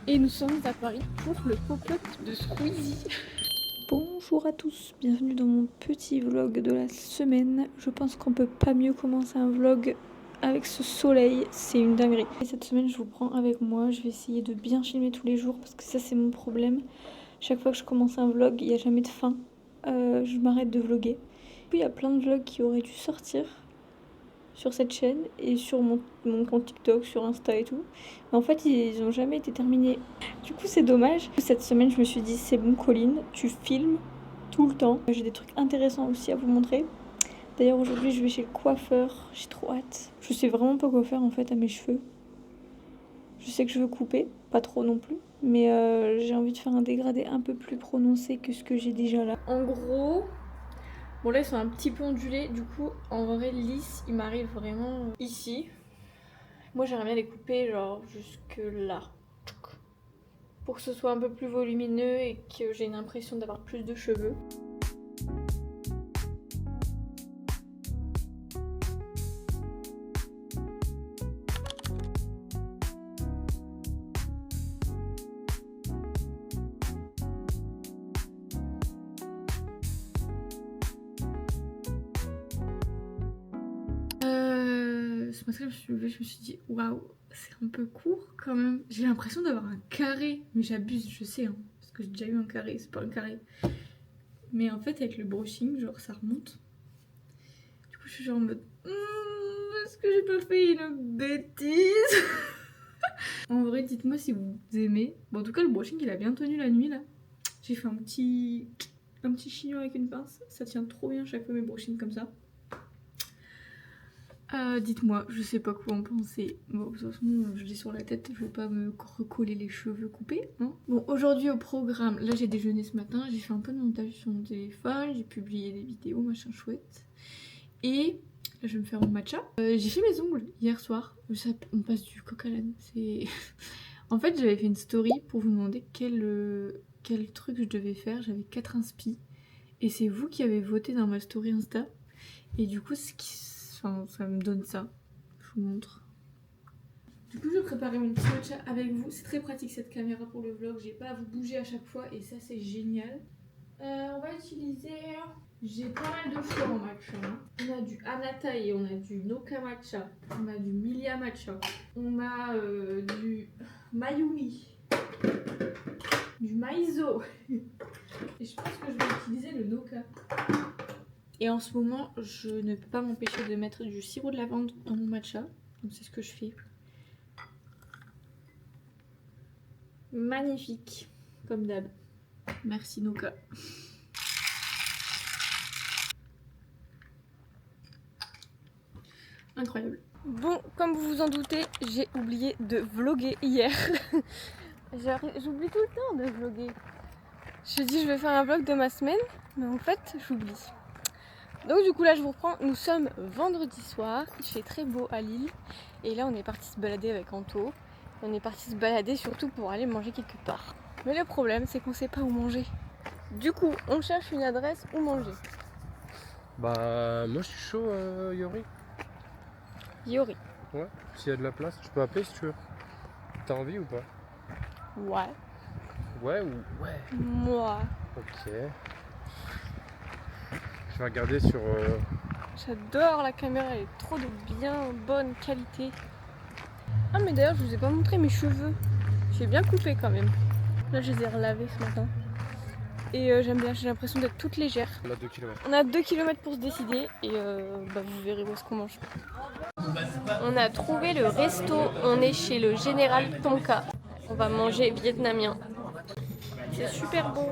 Et nous sommes à Paris pour le pop-up de Squeezie. Bonjour à tous, bienvenue dans mon petit vlog de la semaine. Je pense qu'on peut pas mieux commencer un vlog avec ce soleil, c'est une dinguerie. Et cette semaine je vous prends avec moi, je vais essayer de bien filmer tous les jours parce que ça c'est mon problème. Chaque fois que je commence un vlog, il n'y a jamais de fin. Je m'arrête de vlogger. Puis il y a plein de vlogs qui auraient dû sortir sur cette chaîne et sur mon compte TikTok, sur Insta et tout. Mais en fait, ils n'ont jamais été terminés. Du coup, c'est dommage. Cette semaine, je me suis dit, c'est bon, Colline, tu filmes tout le temps. J'ai des trucs intéressants aussi à vous montrer. D'ailleurs, aujourd'hui, je vais chez le coiffeur. J'ai trop hâte. Je sais vraiment pas quoi faire en fait à mes cheveux. Je sais que je veux couper, pas trop non plus. Mais j'ai envie de faire un dégradé un peu plus prononcé que ce que j'ai déjà là. En gros... Bon là ils sont un petit peu ondulés, du coup en vrai lisse il m'arrive vraiment ici. Moi j'aimerais bien les couper genre jusque là. Pour que ce soit un peu plus volumineux et que j'ai une impression d'avoir plus de cheveux. Ce matin, je me suis levée, je me suis dit waouh, c'est un peu court quand même. J'ai l'impression d'avoir un carré, mais j'abuse, je sais, hein, parce que j'ai déjà eu un carré, c'est pas un carré. Mais en fait, avec le brushing, genre ça remonte. Du coup, je suis genre en mode est-ce que j'ai pas fait une bêtise? En vrai, dites-moi si vous aimez. Bon, en tout cas, le brushing il a bien tenu la nuit là. J'ai fait un petit chignon avec une pince, ça tient trop bien chaque fois mes brushings comme ça. Dites-moi, je sais pas quoi en penser. Bon, de toute façon, je l'ai sur la tête, je vais pas me recoller les cheveux coupés. Hein. Bon, aujourd'hui au programme, là j'ai déjeuné ce matin, j'ai fait un peu de montage sur mon téléphone, j'ai publié des vidéos, machin chouette. Et là je vais me faire mon matcha. J'ai fait mes ongles hier soir. Ça, on passe du coq à l'âne. C'est... En fait, j'avais fait une story pour vous demander quel truc je devais faire. J'avais 4 inspi. Et c'est vous qui avez voté dans ma story Insta. Et du coup, enfin, ça me donne ça. Je vous montre. Du coup, je vais préparer mon petit matcha avec vous. C'est très pratique cette caméra pour le vlog. J'ai pas à vous bouger à chaque fois et ça, c'est génial. On va utiliser... J'ai pas mal de choix en matcha. Hein. On a du Anatai, on a du Noka matcha, on a du Milia matcha, on a du Mayumi, du Maizo. Et je pense que je vais utiliser le Noka. Et en ce moment, je ne peux pas m'empêcher de mettre du sirop de lavande dans mon matcha. Donc c'est ce que je fais. Magnifique, comme d'hab. Merci Noka. Incroyable. Bon, comme vous vous en doutez, j'ai oublié de vlogger hier. J'oublie tout le temps de vlogger. Je dis je vais faire un vlog de ma semaine, mais en fait j'oublie. Donc du coup là je vous reprends, nous sommes vendredi soir, il fait très beau à Lille. Et là on est parti se balader avec Anto. On est parti se balader surtout pour aller manger quelque part. Mais le problème c'est qu'on sait pas où manger. Du coup on cherche une adresse où manger. Bah moi je suis chaud Yori. Yori. Ouais, s'il y a de la place, je peux appeler si tu veux. T'as envie ou pas? Ouais. Ouais ou ouais? Moi. Ok. Je vais regarder sur... J'adore la caméra, elle est trop de bien bonne qualité. Ah mais d'ailleurs je vous ai pas montré mes cheveux. J'ai bien coupé quand même. Là je les ai relavés ce matin. Et j'aime bien, j'ai l'impression d'être toute légère. On a 2 km. On a 2 km pour se décider et vous verrez où est-ce qu'on mange. On a trouvé le resto, on est chez le Général Tonka. On va manger vietnamien. C'est super bon.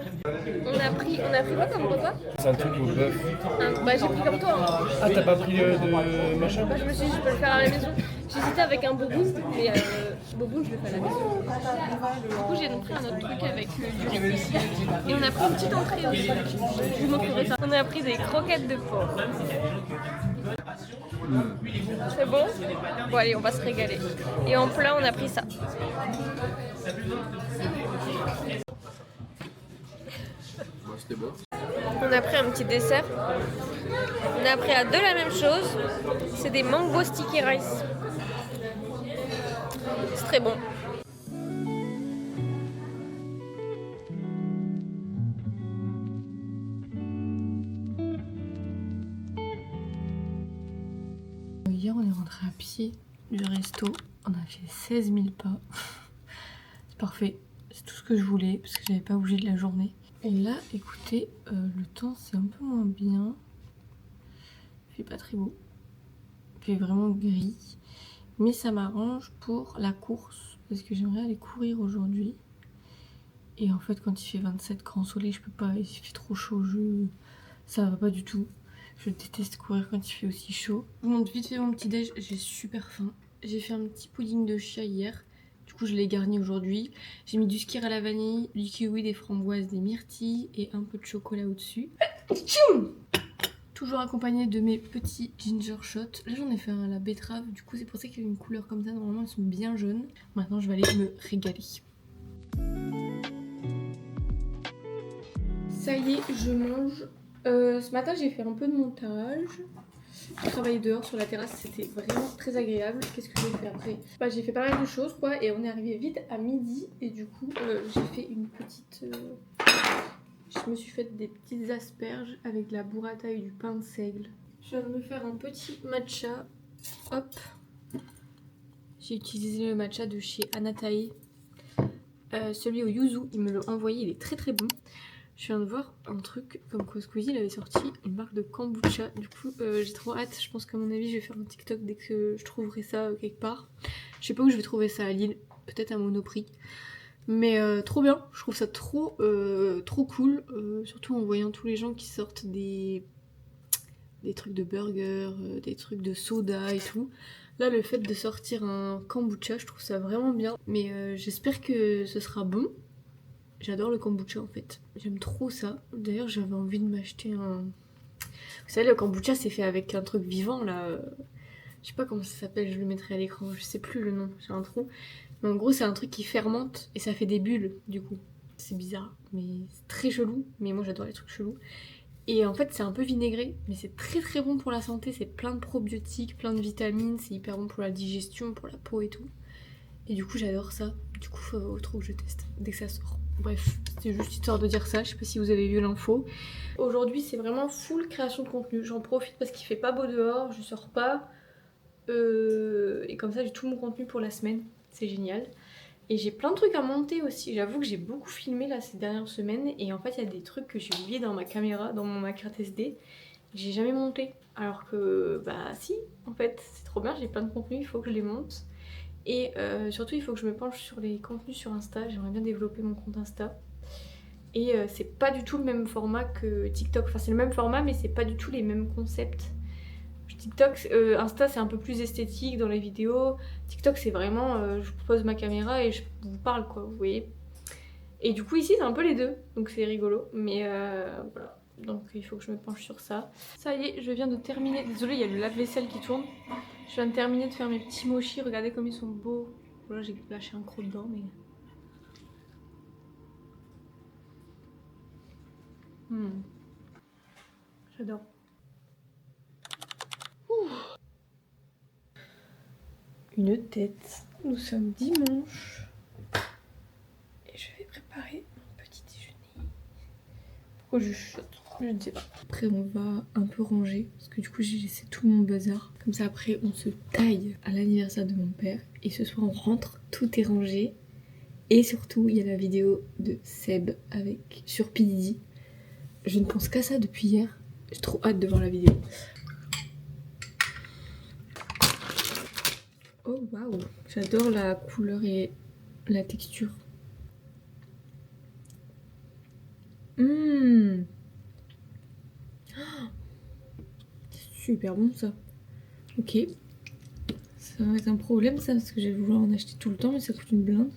On a pris quoi comme repas? C'est un truc au bœuf. Bah j'ai pris comme toi. Hein. Ah t'as pas pris de machin? Bah, je me suis dit je peux le faire à la maison. J'hésitais avec un boboon, mais boboon je le fais à la maison. Du coup j'ai pris un autre truc avec du riz. Et on a pris une petite entrée aussi. Je vous montrerai ça. On a pris des croquettes de porc. C'est bon? Bon allez on va se régaler. Et en plat on a pris ça. C'était bon. On a pris un petit dessert. On a pris à deux la même chose. C'est des mango sticky rice. C'est très bon. pied du resto. On a fait 16 000 pas. C'est parfait. C'est tout ce que je voulais parce que j'avais pas bougé de la journée. Et là, écoutez, le temps c'est un peu moins bien. Il fait pas très beau. Il fait vraiment gris. Mais ça m'arrange pour la course parce que j'aimerais aller courir aujourd'hui. Et en fait, quand il fait 27 grand soleil, je peux pas. Il fait trop chaud. Ça va pas du tout. Je déteste courir quand il fait aussi chaud. Je vous montre vite fait mon petit déj. J'ai super faim. J'ai fait un petit pudding de chia hier. Du coup, je l'ai garni aujourd'hui. J'ai mis du skyr à la vanille, du kiwi, des framboises, des myrtilles et un peu de chocolat au-dessus. Toujours accompagné de mes petits ginger shots. Là, j'en ai fait un à la betterave. Du coup, c'est pour ça qu'il y a une couleur comme ça. Normalement, elles sont bien jaunes. Maintenant, je vais aller me régaler. Ça y est, je mange. Ce matin, j'ai fait un peu de montage. J'ai travaillé dehors sur la terrasse, c'était vraiment très agréable. Qu'est-ce que j'ai fait après? J'ai fait pas mal de choses quoi, et on est arrivé vite à midi. Et du coup, j'ai fait une petite... Je me suis fait des petites asperges avec de la burrata et du pain de seigle. Je viens de me faire un petit matcha. Hop. J'ai utilisé le matcha de chez Anatae. Celui au yuzu, il me l'a envoyé, il est très très bon. Je viens de voir un truc comme quoi Squeezie il avait sorti une marque de kombucha. Du coup, j'ai trop hâte. Je pense qu'à mon avis, je vais faire un TikTok dès que je trouverai ça quelque part. Je sais pas où je vais trouver ça à Lille. Peut-être à Monoprix. Mais trop bien. Je trouve ça trop cool. Surtout en voyant tous les gens qui sortent des trucs de burger, des trucs de soda et tout. Là, le fait de sortir un kombucha, je trouve ça vraiment bien. Mais j'espère que ce sera bon. J'adore le kombucha en fait, j'aime trop ça. D'ailleurs j'avais envie de m'acheter un... Vous savez le kombucha c'est fait avec un truc vivant là. Je sais pas comment ça s'appelle, je le mettrai à l'écran, je sais plus le nom, j'ai un trou. Mais en gros c'est un truc qui fermente et ça fait des bulles du coup. C'est bizarre, mais c'est très chelou, mais moi j'adore les trucs chelous. Et en fait c'est un peu vinaigré, mais c'est très très bon pour la santé, c'est plein de probiotiques, plein de vitamines, c'est hyper bon pour la digestion, pour la peau et tout. Et du coup j'adore ça, du coup faut trop que je teste dès que ça sort. Bref, c'était juste histoire de dire ça, je sais pas si vous avez vu l'info. Aujourd'hui c'est vraiment full création de contenu, j'en profite parce qu'il fait pas beau dehors, je sors pas. Et comme ça j'ai tout mon contenu pour la semaine, c'est génial. Et j'ai plein de trucs à monter aussi, j'avoue que j'ai beaucoup filmé là ces dernières semaines. Et en fait il y a des trucs que j'ai oubliés dans ma caméra, dans ma carte SD. J'ai jamais monté, alors que bah si, en fait c'est trop bien, j'ai plein de contenus, il faut que je les monte. Et surtout il faut que je me penche sur les contenus sur Insta, j'aimerais bien développer mon compte Insta. Et c'est pas du tout le même format que TikTok, enfin c'est le même format mais c'est pas du tout les mêmes concepts. TikTok, Insta c'est un peu plus esthétique dans les vidéos, TikTok c'est vraiment je pose ma caméra et je vous parle quoi, vous voyez. Et du coup ici c'est un peu les deux, donc c'est rigolo, mais voilà. Donc il faut que je me penche sur ça. Ça y est, je viens de terminer, désolée il y a le lave-vaisselle qui tourne. Je viens de terminer de faire mes petits mochis, regardez comme ils sont beaux. Voilà, j'ai lâché un croc dedans, mais... J'adore. Une tête. Nous sommes dimanche. Et je vais préparer mon petit déjeuner. Pourquoi je chuchote? Je ne sais pas. Après on va un peu ranger parce que du coup j'ai laissé tout mon bazar. Comme ça après on se taille à l'anniversaire de mon père. Et ce soir on rentre, tout est rangé. Et surtout il y a la vidéo de Seb sur P. Diddy. Je ne pense qu'à ça depuis hier. J'ai trop hâte de voir la vidéo. Oh waouh, j'adore la couleur et la texture. Super bon ça. Ok. Ça va être un problème ça parce que je vais vouloir en acheter tout le temps mais ça coûte une blinde.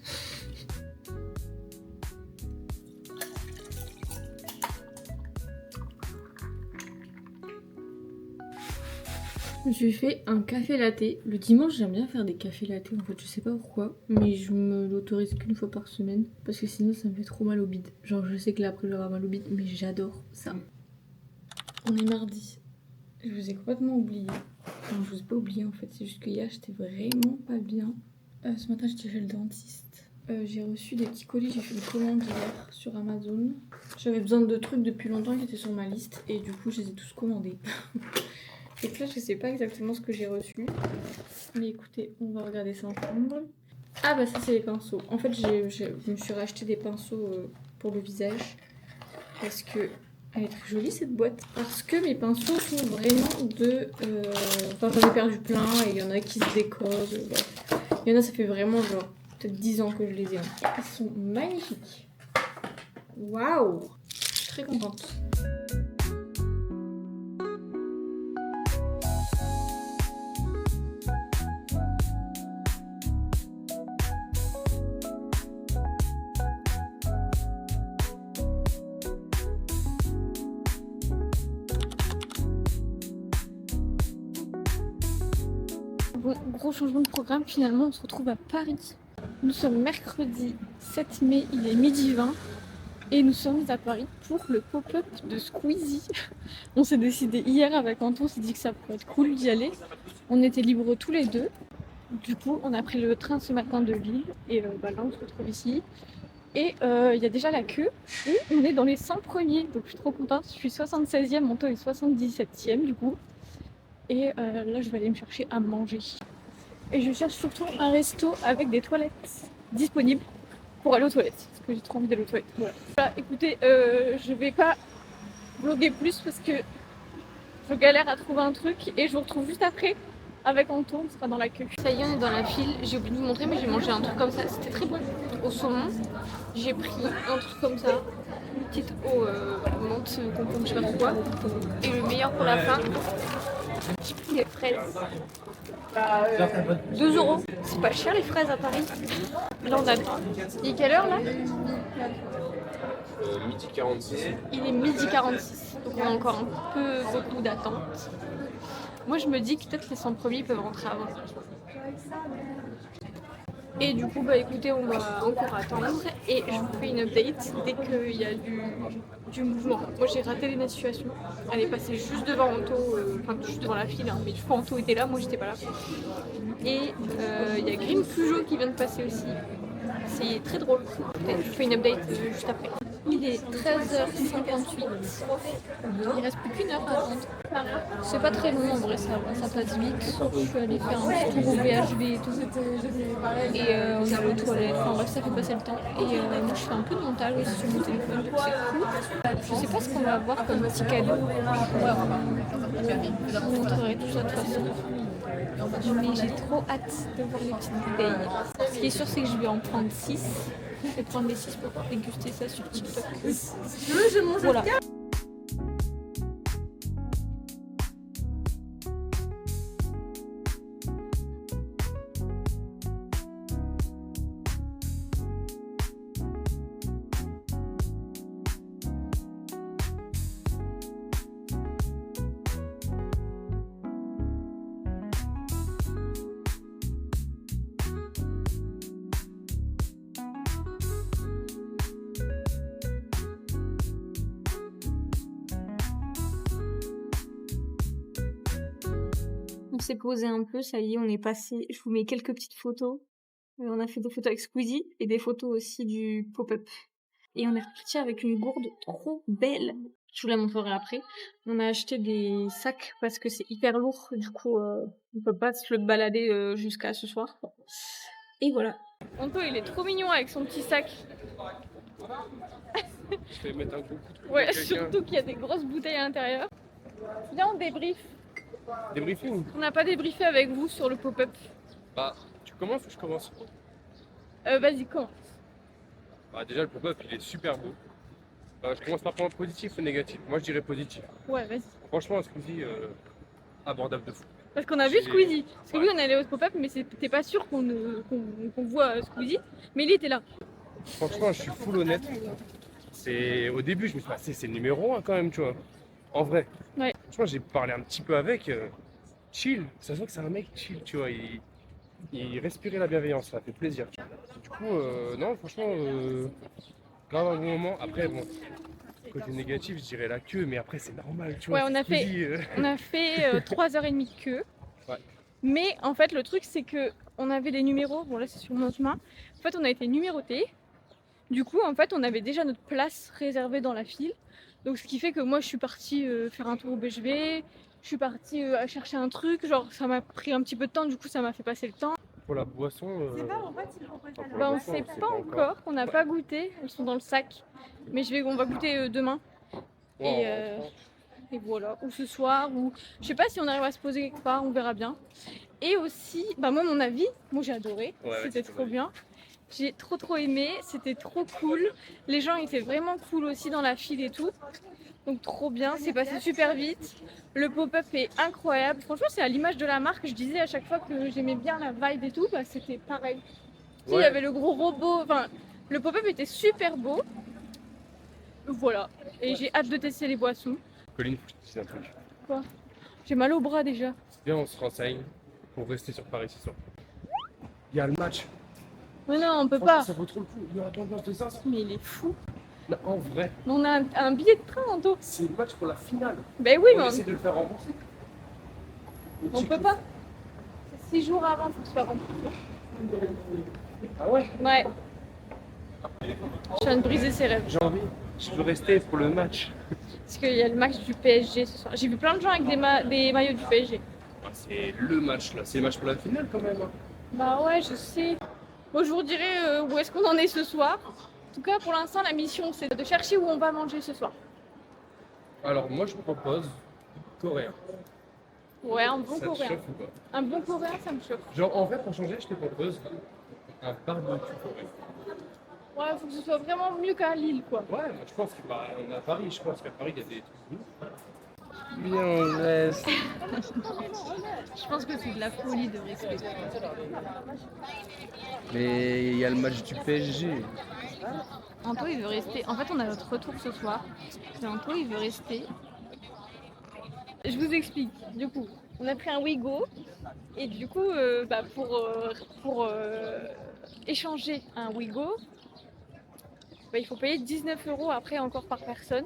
Je me suis fait un café latte. Le dimanche j'aime bien faire des cafés latte en fait, je sais pas pourquoi. Mais je me l'autorise qu'une fois par semaine. Parce que sinon ça me fait trop mal au bide. Genre je sais que là après je vais avoir mal au bide mais j'adore ça. On est mardi. Je vous ai complètement oublié. Enfin je vous ai pas oublié en fait, c'est juste que hier j'étais vraiment pas bien. Ce matin j'étais chez le dentiste. J'ai reçu des petits colis, j'ai fait une commande hier sur Amazon. J'avais besoin de trucs depuis longtemps qui étaient sur ma liste et du coup je les ai tous commandés. Donc là, je sais pas exactement ce que j'ai reçu. Mais écoutez, on va regarder ça ensemble. Ah bah ça c'est les pinceaux. En fait, je me suis racheté des pinceaux pour le visage. Parce que elle est très jolie cette boîte. Parce que mes pinceaux sont vraiment de... Enfin j'en ai perdu plein et il y en a qui se décollent. Bref. Il y en a ça fait vraiment genre peut-être 10 ans que je les ai. Ils sont magnifiques. Waouh! Je suis très contente. Bon, gros changement de programme, finalement on se retrouve à Paris. Nous sommes mercredi 7 mai, il est 12h20 et nous sommes à Paris pour le pop-up de Squeezie. On s'est décidé hier avec Anton, on s'est dit que ça pourrait être cool d'y aller. On était libres tous les deux. Du coup on a pris le train ce matin de Lille et là on se retrouve ici. Et il y a déjà la queue et on est dans les 100 premiers, donc je suis trop contente. Je suis 76e, Anton est 77e du coup. Et là, je vais aller me chercher à manger. Et je cherche surtout un resto avec des toilettes disponibles pour aller aux toilettes. Parce que j'ai trop envie d'aller aux toilettes. Voilà, écoutez, je vais pas vlogger plus parce que je galère à trouver un truc. Et je vous retrouve juste après avec Anton, on sera dans la queue. Ça y est, on est dans la file. J'ai oublié de vous montrer, mais j'ai mangé un truc comme ça. C'était très bon. Au saumon, j'ai pris un truc comme ça. Une petite eau menthe, concombre, je sais pas pourquoi. Et le meilleur pour la fin. Les fraises. 2 €. C'est pas cher les fraises à Paris. Là on attend. Il est quelle heure là? Midi 46. Il est midi 46. Donc on a encore un peu beaucoup d'attente. Moi je me dis que peut-être les 100 premiers peuvent rentrer avant. Et du coup bah écoutez on va encore attendre et je vous fais une update dès qu'il y a du mouvement. Moi j'ai raté les situations. Elle est passée juste devant Anto, enfin juste devant la file, hein, mais du coup Anto était là, moi j'étais pas là. Et il y a Green Peugeot qui vient de passer aussi. C'est très drôle. Je vous fais une update juste après. Il est 13h58. Il reste plus qu'une heure à attendre. C'est pas très long en vrai, ça passe vite. Je suis allée faire un petit tour au BHV et tout. Et on a les toilettes. Enfin bref, ça fait passer le temps. Et moi je fais un peu de montage aussi sur mon téléphone, donc c'est cool. Je sais pas ce qu'on va avoir comme petit cadeau. Je vous montrerai tout ça de toute façon. Mais j'ai trop hâte de voir les petites bouteilles. Ce qui est sûr, c'est que je vais en prendre 6. Je vais prendre les 6 pour déguster ça sur TikTok. Voilà. On s'est posé un peu, ça y est, on est passé. Je vous mets quelques petites photos. On a fait des photos avec Squeezie et des photos aussi du pop-up. Et on est reparti avec une gourde trop belle. Je vous la montrerai après. On a acheté des sacs parce que c'est hyper lourd. Du coup, on peut pas se le balader jusqu'à ce soir. Et voilà. Anto, il est trop mignon avec son petit sac. Je vais mettre un coup. Ouais, surtout qu'il y a des grosses bouteilles à l'intérieur. Viens, on débrief. Débriefing. On n'a pas débriefé avec vous sur le pop-up. Bah, tu commences ou je commence? Vas-y, commence. Bah, déjà, le pop-up, il est super beau. Je commence par point positif ou négatif? Moi, je dirais positif. Ouais, vas-y. Franchement, Squeezie, abordable de fou. Parce qu'on a vu Squeezie. Parce que oui, on est allé au pop-up, mais c'était pas sûr qu'on voit Squeezie. Mais il était là. Franchement, je suis full honnête. Au début, je me suis dit, c'est le numéro 1 quand même, tu vois. En vrai. Ouais. Franchement, j'ai parlé un petit peu avec. Chill. Ça se voit que c'est un mec chill, tu vois. Il respirait la bienveillance, ça fait plaisir. Du coup, non, franchement, grave un bon moment. Après, bon, côté négatif, je dirais la queue, mais après, c'est normal, tu vois. Ouais, on a fait 3h30 de queue. Ouais. Mais en fait, le truc, c'est que on avait des numéros. Bon, là, c'est sur mon chemin. En fait, on a été numérotés. Du coup, en fait, on avait déjà notre place réservée dans la file. Donc, ce qui fait que moi, je suis partie faire un tour au BHV. Je suis partie chercher un truc, genre ça m'a pris un petit peu de temps, du coup ça m'a fait passer le temps. Pour la boisson. Bah, on sait pas encore, on n'a pas goûté, elles sont dans le sac. Mais on va goûter demain. Et voilà, ou ce soir, ou je sais pas si on arrive à se poser quelque part, on verra bien. Et aussi, bah moi mon avis, moi j'ai adoré, c'était trop bien. J'ai trop aimé, c'était trop cool. Les gens étaient vraiment cool aussi dans la file et tout. Donc trop bien, c'est passé super vite. Le pop-up est incroyable. Franchement, c'est à l'image de la marque. Je disais à chaque fois que j'aimais bien la vibe et tout, bah c'était pareil. Il y avait le gros robot, enfin le pop-up était super beau. Voilà, et j'ai hâte de tester les boissons. Colline, faut que je te dise un truc. Quoi? J'ai mal au bras déjà. Viens, on se renseigne pour rester sur Paris ce soir. Il y a le match. Mais non, on peut Franchement, pas. ça vaut trop le coup. Il y aura l'ambiance de ça. Mais il est fou. Non, en vrai, On a un billet de train, Anto. c'est le match pour la finale. Ben oui, On mais essaie de le faire rembourser. on peut pas. C'est 6 jours avant, faut que ce soit rempli. Ah ouais? Ouais. Je viens de briser ses rêves. J'ai envie. Je veux rester pour le match. Parce qu'il y a le match du PSG ce soir. J'ai vu plein de gens avec des maillots du PSG. Ah, c'est le match là. C'est le match pour la finale quand même. Hein. Bah ouais, je sais. Bon, je vous dirai où est-ce qu'on en est ce soir. En tout cas, pour l'instant, la mission, c'est de chercher où on va manger ce soir. Alors moi je vous propose coréen. Ouais, un bon Ça te coréen. chauffe ou pas? Un bon coréen, ça me chauffe. Genre en vrai pour changer je te propose un barbecue coréen. Ouais, faut que ce soit vraiment mieux qu'à Lille, quoi. Ouais, moi je pense que bah, on est à Paris, je pense qu'à Paris il y a des trucs. Bien on laisse. Je pense que c'est de la folie de respect. Mais il y a le match du PSG. Anto, il veut rester. En fait, on a notre retour ce soir. Et Anto, il veut rester. Je vous explique. Du coup, on a pris un Wigo. Et du coup, bah, pour échanger un Wigo, bah, il faut payer 19 € après encore par personne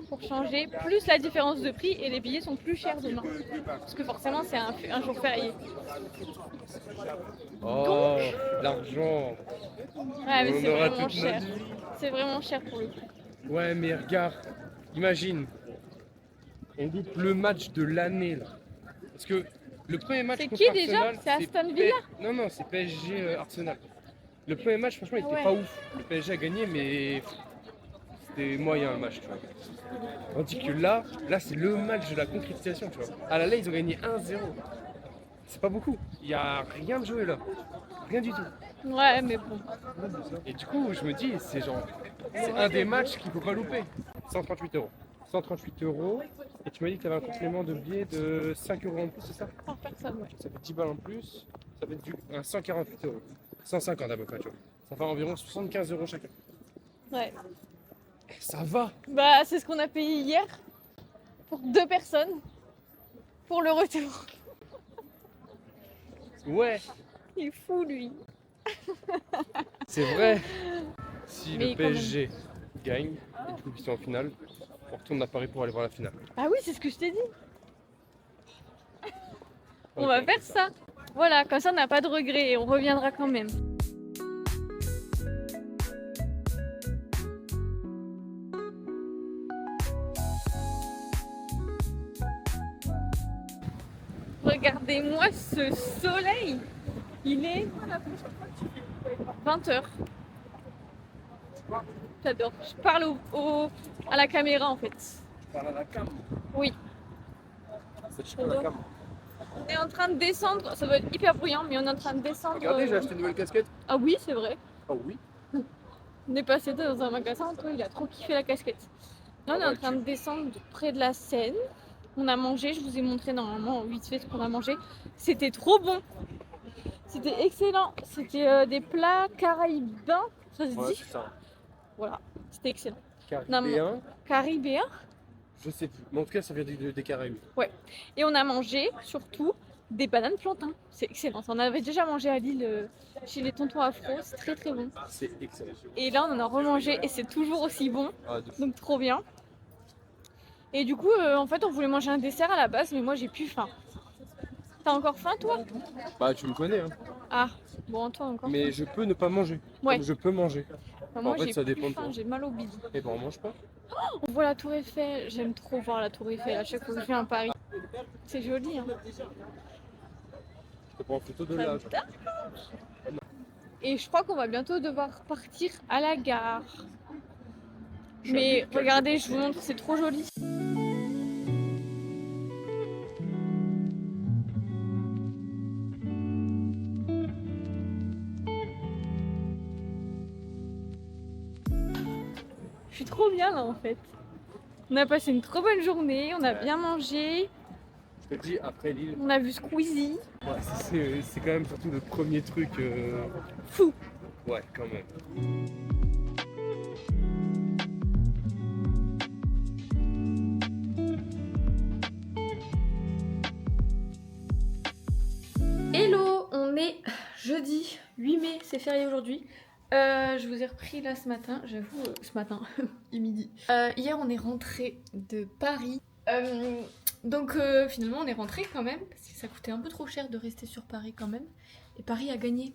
pour changer, plus la différence de prix et les billets sont plus chers demain. Parce que forcément, c'est un jour férié. Oh, l'argent. Ouais, mais On c'est aura vraiment toute cher. notre vie. C'est vraiment cher pour le coup. Ouais, mais regarde, imagine, on loupe le match de l'année là. Parce que le premier match C'est contre qui déjà? Arsenal, C'est Aston Villa? Non, non, c'est PSG Arsenal. Le premier match, franchement, il était Ouais. pas ouf. Le PSG a gagné, mais c'était moyen le match, tu vois. Tandis que là c'est le match de la concrétisation, tu vois. À la ils ont gagné 1-0. C'est pas beaucoup. Il y a rien de joué là. Rien du tout. Ouais, mais bon. Et du coup, je me dis, c'est un des matchs qu'il faut pas louper. 138 €. 138 €. Et tu m'as dit que tu avais un complément de billet de 5 € en plus, c'est ça? Par personne, ouais. Ça fait 10 balles en plus. Ça fait 148 €. 150 à peu près, tu vois. Ça fait environ 75 € chacun. Ouais. Ça va. Bah, c'est ce qu'on a payé hier pour 2 personnes pour le retour. Ouais, Il est fou, lui. c'est vrai. Si Mais le quand même. PSG gagne, et du coup qu'ils sont en finale, on retourne à Paris pour aller voir la finale. Ah oui, c'est ce que je t'ai dit. On Ok, va fait faire ça. Voilà, comme ça on n'a pas de regrets et on reviendra quand même. Regardez-moi ce soleil. Il est 20h. J'adore. Je parle à la caméra en fait. Tu parles à la cam. Oui. C'est la cam. On est en train de descendre. Ça va être hyper bruyant, mais on est en train de descendre. Regardez, j'ai acheté une nouvelle casquette. Ah oui, c'est vrai. Oh oui. On est passé dans un magasin, toi, il a trop kiffé la casquette. Là, on est en train de descendre près de la Seine. On a mangé, je vous ai montré normalement vite fait ce qu'on a mangé. C'était trop bon. C'était excellent. C'était des plats caraïbins, ça se Ouais, dit. c'est ça. Voilà, c'était excellent. Caribéen, Caribéen. je sais plus. Mais en tout cas, ça vient des Caraïbes. Et on a mangé surtout des bananes plantains. C'est excellent. On avait déjà mangé à Lille chez les tontons afro. C'est très très bon. C'est excellent. Et là, on en a remangé et c'est toujours aussi bon. Ah, de fou. Donc trop bien. Et du coup, en fait, on voulait manger un dessert à la base, mais moi j'ai plus faim. T'as encore faim, toi? Bah, tu me connais, hein. Ah, bon, toi encore. Mais je peux ne pas manger. Ouais. Comme je peux manger. Enfin, moi en fait, j'ai ça plus dépend de faim, toi. j'ai mal au bide. Et ben, on mange pas. On voit la Tour Eiffel. J'aime trop voir la Tour Eiffel à chaque fois que je viens à Paris. C'est joli, hein. Je te prends en photo de là. Et je crois qu'on va bientôt devoir partir à la gare. Je suis Mais avec- regardez, je vous montre, c'est trop joli. Je suis trop bien là en fait. On a passé une trop bonne journée, on a bien mangé, Je te dis, après l'île, on a vu Squeezie. ouais, c'est quand même surtout le premier truc. Fou. Ouais, quand même. Hello, on est jeudi 8 mai, c'est férié aujourd'hui. Je vous ai repris là ce matin, j'avoue, ce matin, il est midi. Hier on est rentré de Paris. Donc finalement on est rentré quand même, parce que ça coûtait un peu trop cher de rester sur Paris quand même. Et Paris a gagné,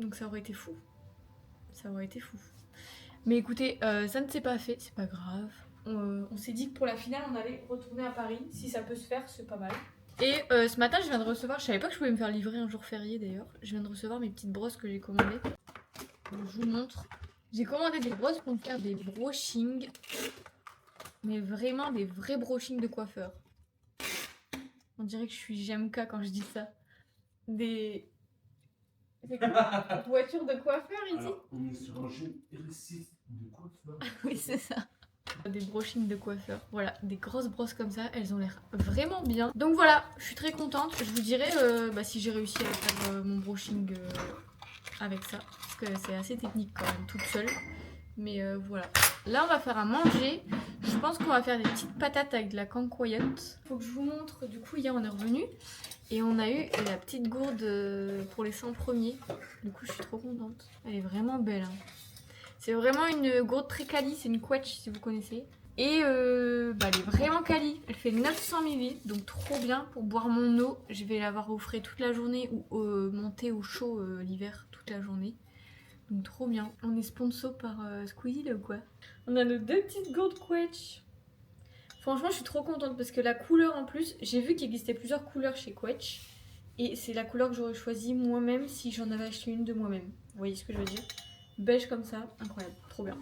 donc ça aurait été fou. Ça aurait été fou. Mais écoutez, ça ne s'est pas fait, c'est pas grave. On s'est dit que pour la finale on allait retourner à Paris, si ça peut se faire c'est pas mal. Et ce matin, je viens de recevoir, je savais pas que je pouvais me faire livrer un jour férié d'ailleurs. Je viens de recevoir mes petites brosses que j'ai commandées. Donc, je vous montre. J'ai commandé des brosses pour me faire des brushings. Mais vraiment des vrais brushings de coiffeur. On dirait que je suis JMK quand je dis ça. Des... C'est quoi? Voiture de coiffeur ici? Alors, on est sur un jeu R6 de coiffeur. Oui, c'est ça. Des brushings de coiffeur. Voilà, des grosses brosses comme ça, elles ont l'air vraiment bien. Donc voilà, je suis très contente. Je vous dirai si j'ai réussi à faire mon brushing avec ça. Parce que c'est assez technique quand même, toute seule. Mais voilà. Là, on va faire à manger. Je pense qu'on va faire des petites patates avec de la cancoyote. Faut que je vous montre. Du coup, hier, on est revenu. Et on a eu la petite gourde pour les 100 premiers. Du coup, je suis trop contente. Elle est vraiment belle. Hein. C'est vraiment une gourde très quali, c'est une Quetch si vous connaissez. Et elle est vraiment quali, elle fait 900 ml, donc trop bien pour boire mon eau. Je vais l'avoir au frais toute la journée ou monter au chaud l'hiver toute la journée. Donc trop bien. On est sponsor par Squeezie là ou quoi? On a nos deux petites gourdes Quetch. Franchement je suis trop contente parce que la couleur en plus, j'ai vu qu'il existait plusieurs couleurs chez Quetch. Et c'est la couleur que j'aurais choisie moi-même si j'en avais acheté une de moi-même. Vous voyez ce que je veux dire? Beige comme ça, incroyable, trop bien.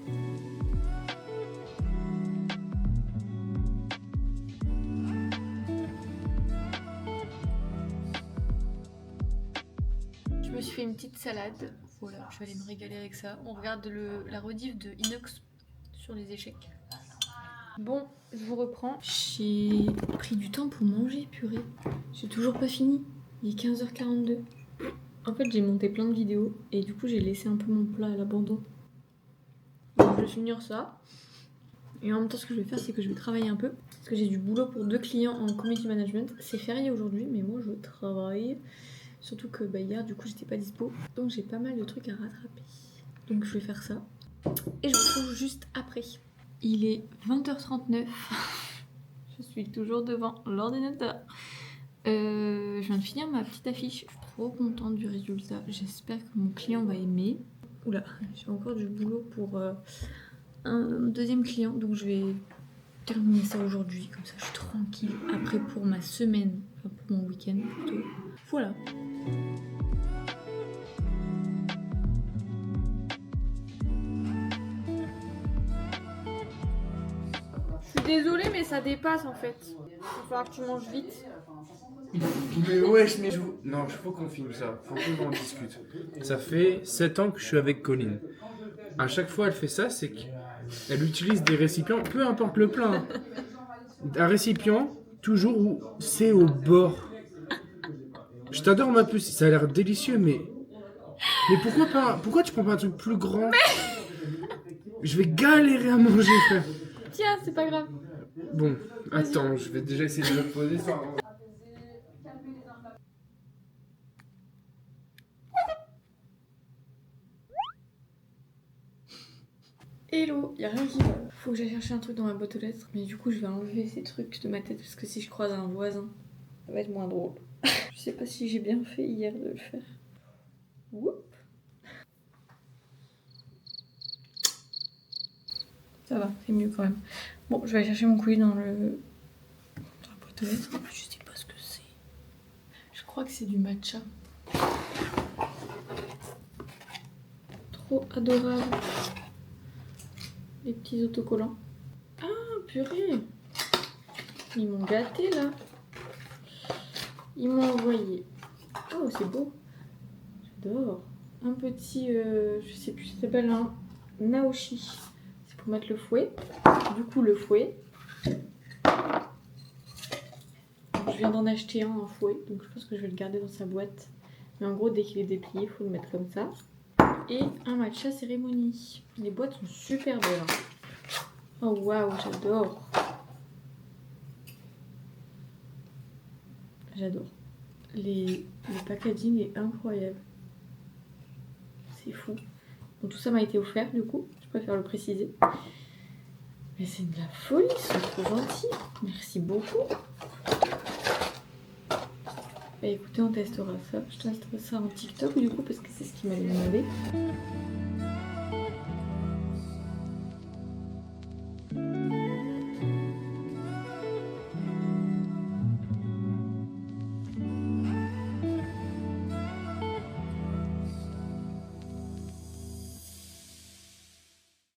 Je me suis fait une petite salade, voilà, je vais aller me régaler avec ça. On regarde la rediff de Inox sur les échecs. Bon, je vous reprends. J'ai pris du temps pour manger, purée. J'ai toujours pas fini, il est 15h42. En fait, j'ai monté plein de vidéos et du coup, j'ai laissé un peu mon plat à l'abandon. Donc, je vais finir ça. Et en même temps, ce que je vais faire, c'est que je vais travailler un peu. Parce que j'ai du boulot pour 2 clients en community management. C'est férié aujourd'hui, mais moi, je travaille. Surtout que hier, du coup, j'étais pas dispo. Donc, j'ai pas mal de trucs à rattraper. Donc, je vais faire ça. Et je vous retrouve juste après. Il est 20h39. Je suis toujours devant l'ordinateur. Je viens de finir ma petite affiche. Je suis trop contente du résultat. J'espère que mon client va aimer. Oula, j'ai encore du boulot pour un deuxième client. Donc je vais terminer ça aujourd'hui. Comme ça, je suis tranquille. Après, pour ma semaine, enfin pour mon week-end plutôt. Voilà. Je suis désolée, mais ça dépasse en fait. Il va falloir que tu manges vite. Mais wesh, mais non, il faut qu'on filme ça. Faut qu'on en discute. Ça fait 7 ans que je suis avec Colline. À chaque fois, elle fait ça, c'est qu'elle utilise des récipients, peu importe le plat. Hein. Un récipient, toujours où c'est au bord. Je t'adore, ma puce, ça a l'air délicieux, mais pourquoi pas? Pourquoi tu prends pas un truc plus grand? Je vais galérer à manger, frère. Tiens, c'est pas grave. Bon, attends, je vais déjà essayer de me poser ça. Hello, y'a rien qui va. Faut que j'aille chercher un truc dans ma boîte aux lettres. Mais du coup, je vais enlever ces trucs de ma tête parce que si je croise un voisin, ça va être moins drôle. Je sais pas si j'ai bien fait hier de le faire. Whoop. Ça va, c'est mieux quand même. Bon, je vais aller chercher mon colis dans la boîte aux lettres. Je sais pas ce que c'est. crois que c'est du matcha. Trop adorable. Les petits autocollants. Ah, purée. Ils m'ont gâté là. Ils m'ont envoyé. Oh, c'est beau. J'adore. Un petit, je sais plus, ça s'appelle un naoshi. C'est pour mettre le fouet. Du coup, le fouet. Je viens d'en acheter un fouet, donc je pense que je vais le garder dans sa boîte. Mais en gros, dès qu'il est déplié, il faut le mettre comme ça. Et un matcha cérémonie. Les boîtes sont super belles. Oh waouh, j'adore. J'adore. Le packaging est incroyable. C'est fou. Bon, tout ça m'a été offert du coup, je préfère le préciser. Mais c'est de la folie, ils sont trop gentils. Merci beaucoup. Bah écoutez, on testera ça. Je testerai ça en TikTok du coup parce que c'est ce qu'il m'avait demandé.